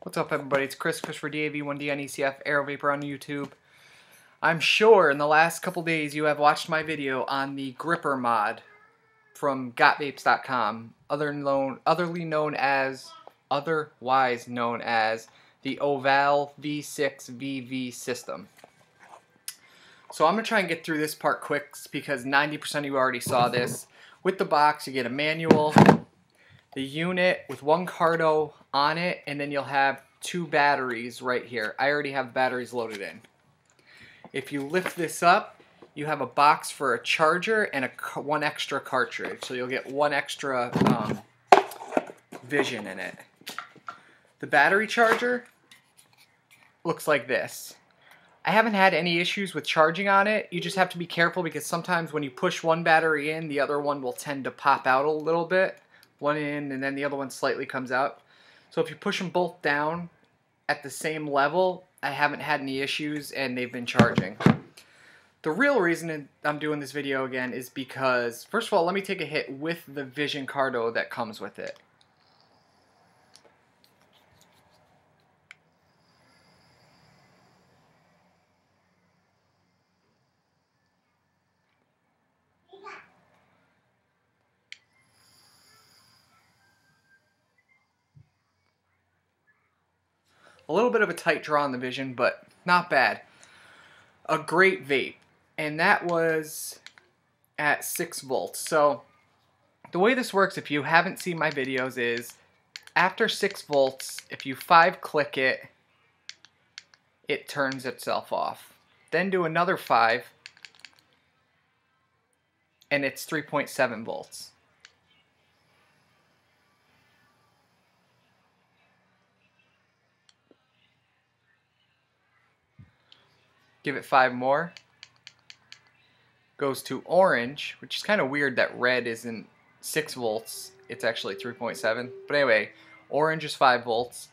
What's up, everybody? It's Chris for DAV1DNECF Aerovapor on YouTube. I'm sure in the last couple days you have watched my video on the gripper mod from gotvapes.com, otherwise known as the Oval V6VV system. So I'm going to try and get through this part quick because 90% of you already saw this. With the box, you get a manual, the unit with one carto on it, and then you'll have two batteries right here. I already have batteries loaded in. If you lift this up, you have a box for a charger and one extra cartridge. So you'll get one extra vision in it. The battery charger looks like this. I haven't had any issues with charging on it. You just have to be careful because sometimes when you push one battery in, the other one will tend to pop out a little bit. One in and then the other one slightly comes out. So if you push them both down at the same level, I haven't had any issues and they've been charging. The real reason I'm doing this video again is because, first of all, let me take a hit with the Vision carto that comes with it. A little bit of a tight draw on the Vision, but not bad. A great vape. And that was at 6 volts. So the way this works, if you haven't seen my videos, is after 6 volts, if you 5-click it, it turns itself off. Then do another 5, and it's 3.7 volts. Give it 5 more. Goes to orange, which is kind of weird that red isn't 6 volts. It's actually 3.7. But anyway, orange is 5 volts.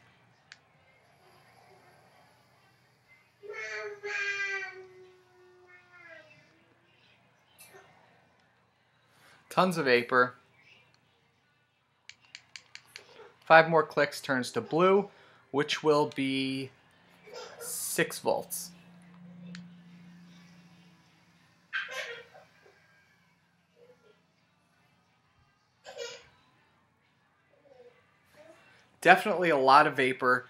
Tons of vapor. 5 more clicks turns to blue, which will be 6 volts. Definitely a lot of vapor.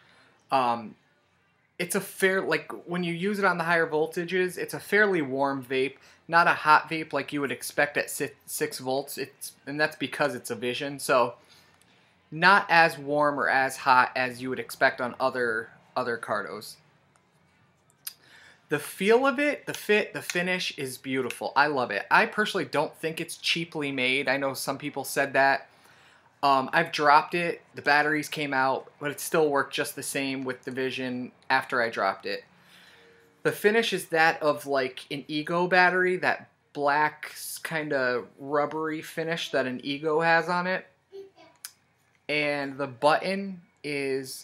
It's a fair, like when you use it on the higher voltages, it's a fairly warm vape, not a hot vape like you would expect at 6 volts. And that's because it's a Vision, so not as warm or as hot as you would expect on other cartos. The feel of it, the fit, the finish is beautiful. I love it. I personally don't think it's cheaply made. I know some people said that. I've dropped it, the batteries came out, but it still worked just the same with the Vision after I dropped it. The finish is that of like an Ego battery, that black kind of rubbery finish that an Ego has on it. And the button is,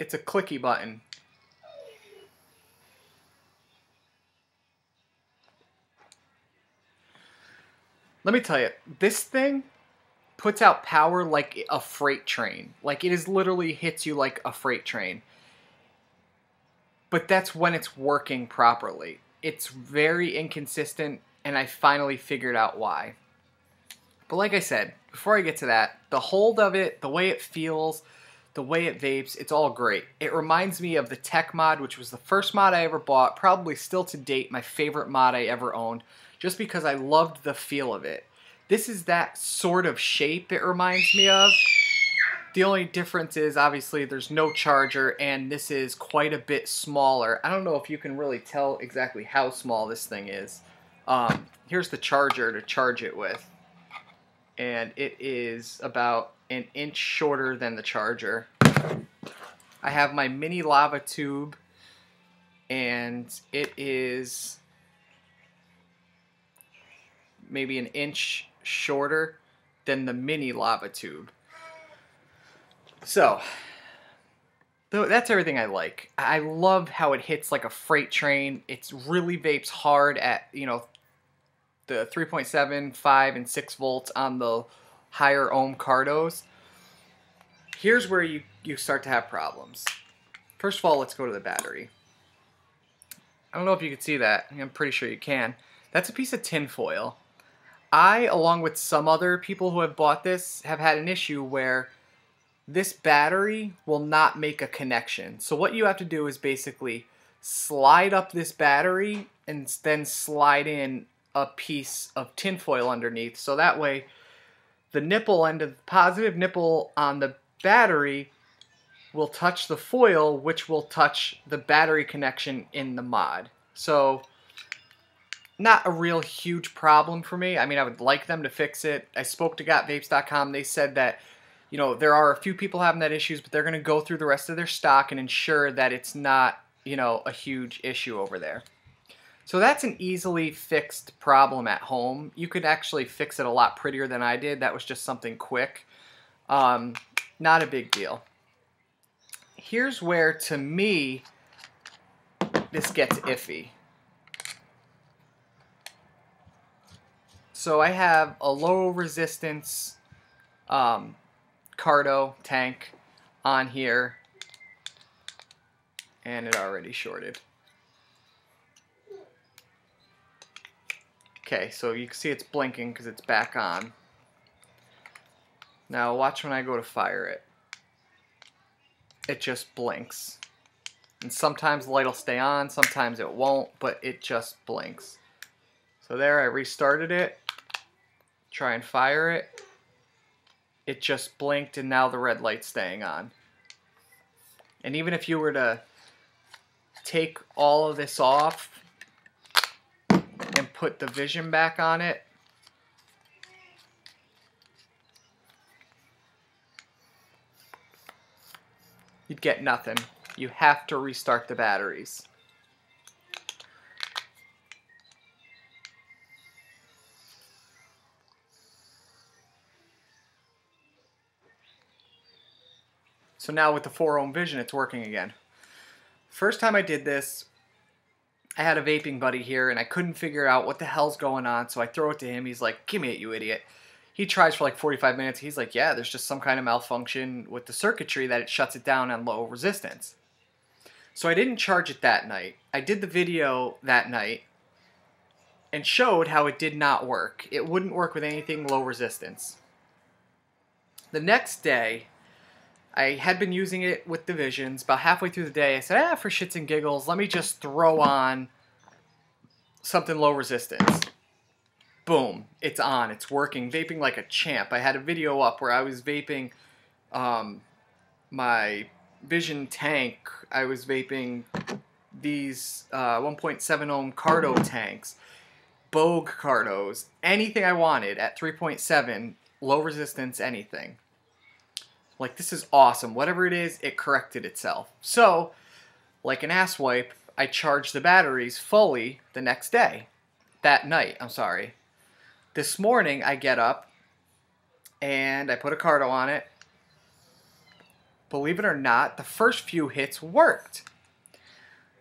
it's a clicky button. Let me tell you, this thing puts out power like a freight train. Like it is literally hits you like a freight train. But that's when it's working properly. It's very inconsistent, and I finally figured out why. But like I said, before I get to that, the hold of it, the way it feels, the way it vapes, it's all great. It reminds me of the Tech mod, which was the first mod I ever bought, probably still to date my favorite mod I ever owned, just because I loved the feel of it. This is that sort of shape it reminds me of. The only difference is obviously there's no charger, and this is quite a bit smaller. I don't know if you can really tell exactly how small this thing is. Here's the charger to charge it with. And it is about an inch shorter than the charger. I have my mini lava tube, and it is maybe an inch shorter than the mini lava tube. So that's everything I like. I love how it hits like a freight train. It's really vapes hard at, you know, the 3.7, 5, and 6 volts on the higher ohm cartos, here's where you start to have problems. First of all, let's go to the battery. I don't know if you can see that. I'm pretty sure you can. That's a piece of tin foil. I, along with some other people who have bought this, have had an issue where this battery will not make a connection. So what you have to do is basically slide up this battery and then slide in a piece of tin foil underneath. So that way the nipple end of the positive nipple on the battery will touch the foil, which will touch the battery connection in the mod. So not a real huge problem for me. I mean, I would like them to fix it. I spoke to gotvapes.com. They said that, you know, there are a few people having that issues, but they're going to go through the rest of their stock and ensure that it's not, you know, a huge issue over there. So that's an easily fixed problem at home. You could actually fix it a lot prettier than I did. That was just something quick. Not a big deal. Here's where, to me, this gets iffy. So I have a low resistance carto tank on here, and it already shorted. Okay, so you can see it's blinking because it's back on. Now watch when I go to fire it. It just blinks. And sometimes the light will stay on, sometimes it won't, but it just blinks. So there, I restarted it. Try and fire it. It just blinked and now the red light's staying on. And even if you were to take all of this off and put the vision back on it, you'd get nothing. You have to restart the batteries. So now with the 4 ohm vision, it's working again. First time I did this, I had a vaping buddy here and I couldn't figure out what the hell's going on, so I throw it to him. He's like, "Give me it, you idiot." He tries for like 45 minutes. He's like, "Yeah, there's just some kind of malfunction with the circuitry that it shuts it down on low resistance." So I didn't charge it that night. I did the video that night and showed how it did not work. It wouldn't work with anything low resistance. The next day, I had been using it with the visions. About halfway through the day, I said, for shits and giggles, let me just throw on something low resistance. Boom, it's on, it's working, vaping like a champ. I had a video up where I was vaping my Vision tank. I was vaping these 1.7 ohm carto tanks, Bogue cartos, anything I wanted at 3.7, low resistance, anything. Like, this is awesome. Whatever it is, it corrected itself. So, like an asswipe, I charged the batteries fully the next day. That night, I'm sorry. This morning, I get up, and I put a carto on it. Believe it or not, the first few hits worked.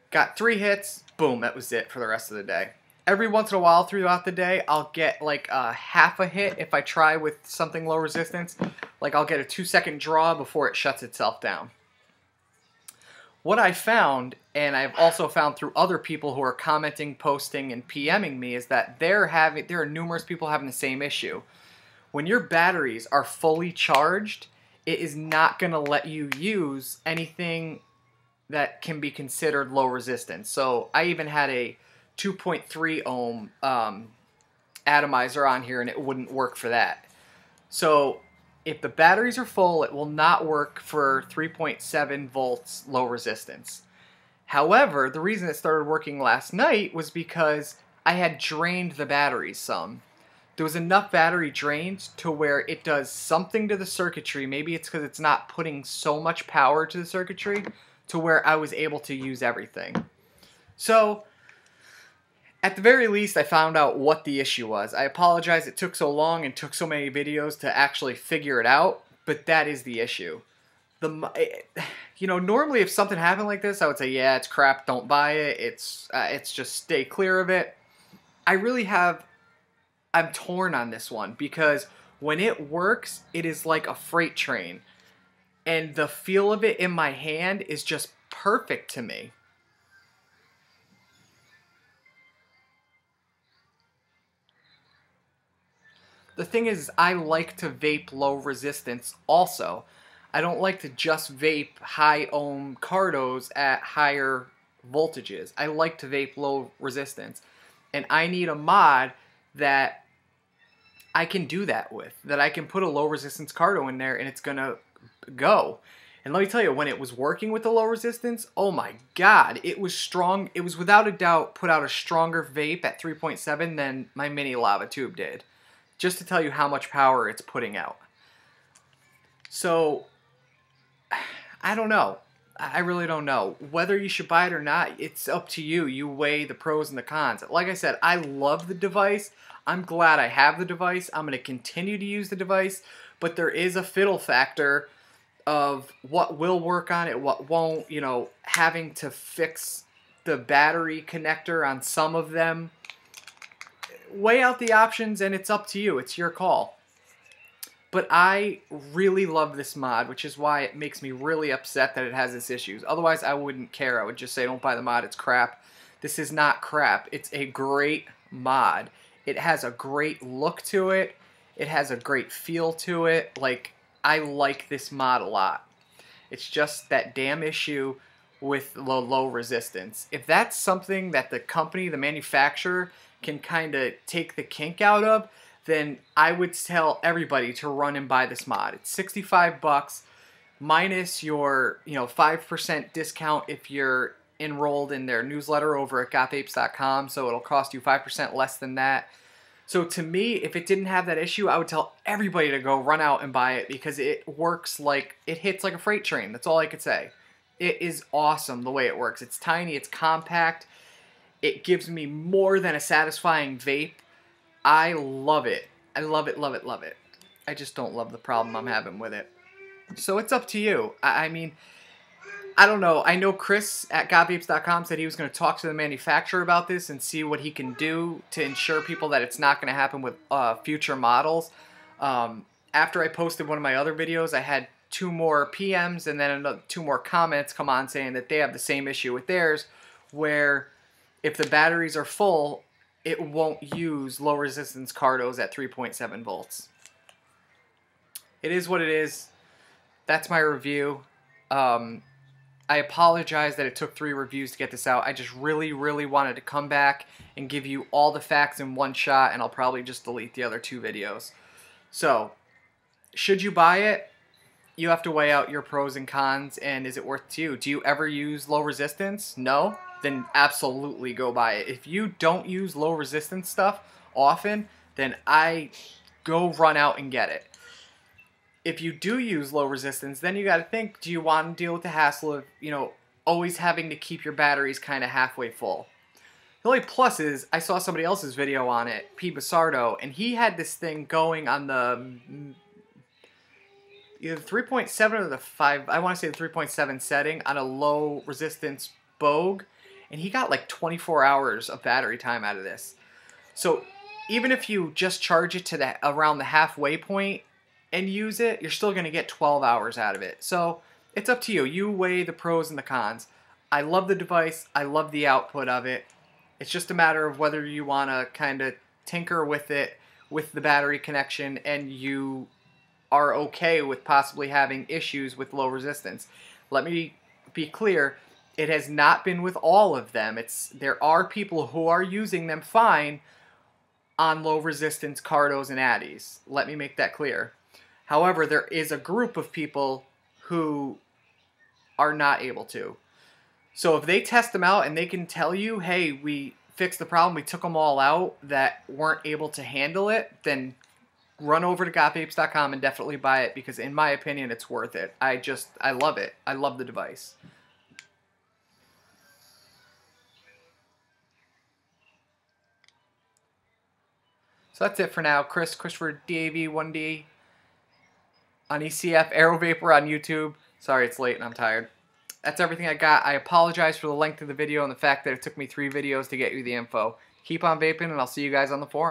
Got 3 hits, boom, that was it for the rest of the day. Every once in a while throughout the day, I'll get like a half a hit if I try with something low resistance. Like I'll get a 2-second draw before it shuts itself down. What I found, and I've also found through other people who are commenting, posting, and PMing me, is that there are numerous people having the same issue. When your batteries are fully charged, it is not going to let you use anything that can be considered low resistance. So I even had a 2.3 ohm atomizer on here and it wouldn't work for that. So if the batteries are full, it will not work for 3.7 volts low resistance. However, the reason it started working last night was because I had drained the batteries some. There was enough battery drained to where it does something to the circuitry. Maybe it's because it's not putting so much power to the circuitry to where I was able to use everything. So at the very least, I found out what the issue was. I apologize it took so long and took so many videos to actually figure it out, but that is the issue. Normally if something happened like this, I would say, yeah, it's crap, don't buy it. It's just stay clear of it. I'm torn on this one because When it works, it is like a freight train. And the feel of it in my hand is just perfect to me. The thing is, I like to vape low resistance also. I don't like to just vape high ohm cartos at higher voltages. I like to vape low resistance. And I need a mod that I can do that with. That I can put a low resistance carto in there and it's going to go. And let me tell you, when it was working with the low resistance, oh my god, it was strong. It was without a doubt put out a stronger vape at 3.7 than my mini lava tube did. Just to tell you how much power it's putting out. So, I don't know. I really don't know. Whether you should buy it or not, it's up to you. You weigh the pros and the cons. Like I said, I love the device. I'm glad I have the device. I'm going to continue to use the device. But there is a fiddle factor of what will work on it, what won't. You know, having to fix the battery connector on some of them. Weigh out the options and it's up to you. It's your call. But I really love this mod, which is why it makes me really upset that it has its issues. Otherwise, I wouldn't care. I would just say, don't buy the mod. It's crap. This is not crap. It's a great mod. It has a great look to it. It has a great feel to it. Like, I like this mod a lot. It's just that damn issue with the low resistance. If that's something that the company, the manufacturer, can kind of take the kink out of, then I would tell everybody to run and buy this mod. It's 65 bucks minus your 5% discount if you're enrolled in their newsletter over at gotvapes.com, so it'll cost you 5% less than that. So to me, if it didn't have that issue, I would tell everybody to go run out and buy it because it works like, it hits like a freight train. That's all I could say. It is awesome the way it works. It's tiny, it's compact. It gives me more than a satisfying vape. I love it. I love it, love it, love it. I just don't love the problem I'm having with it. So it's up to you. I mean, I don't know. I know Chris at gotvapes.com said he was going to talk to the manufacturer about this and see what he can do to ensure people that it's not going to happen with future models. After I posted one of my other videos, I had 2 more PMs and then 2 more comments come on saying that they have the same issue with theirs, where if the batteries are full, it won't use low resistance cartos at 3.7 volts. It is what it is. That's my review. I apologize that it took 3 reviews to get this out. I just really, really wanted to come back and give you all the facts in one shot, and I'll probably just delete the other 2 videos. So, should you buy it? You have to weigh out your pros and cons, and is it worth it to you? Do you ever use low resistance? No? Then absolutely go buy it. If you don't use low resistance stuff often, then I go run out and get it. If you do use low resistance, then you got to think, do you want to deal with the hassle of, always having to keep your batteries kind of halfway full? The only plus is, I saw somebody else's video on it, P. Basardo, and he had this thing going on the either 3.7 or the 5, I want to say the 3.7 setting on a low resistance Bogue, and he got like 24 hours of battery time out of this. So even if you just charge it to around the halfway point and use it, you're still going to get 12 hours out of it. So it's up to you. You weigh the pros and the cons. I love the device. I love the output of it. It's just a matter of whether you want to kind of tinker with it with the battery connection and you are okay with possibly having issues with low resistance. Let me be clear, it has not been with all of them. There are people who are using them fine on low resistance cartos and addies. Let me make that clear. However, there is a group of people who are not able to. So if they test them out and they can tell you, hey, we fixed the problem, we took them all out that weren't able to handle it, then run over to gotvapes.com and definitely buy it because in my opinion, it's worth it. I love it. I love the device. So that's it for now. Christopher Davey 1D on ECF, Aerovapor on YouTube. Sorry it's late and I'm tired. That's everything I got. I apologize for the length of the video and the fact that it took me 3 videos to get you the info. Keep on vaping and I'll see you guys on the forum.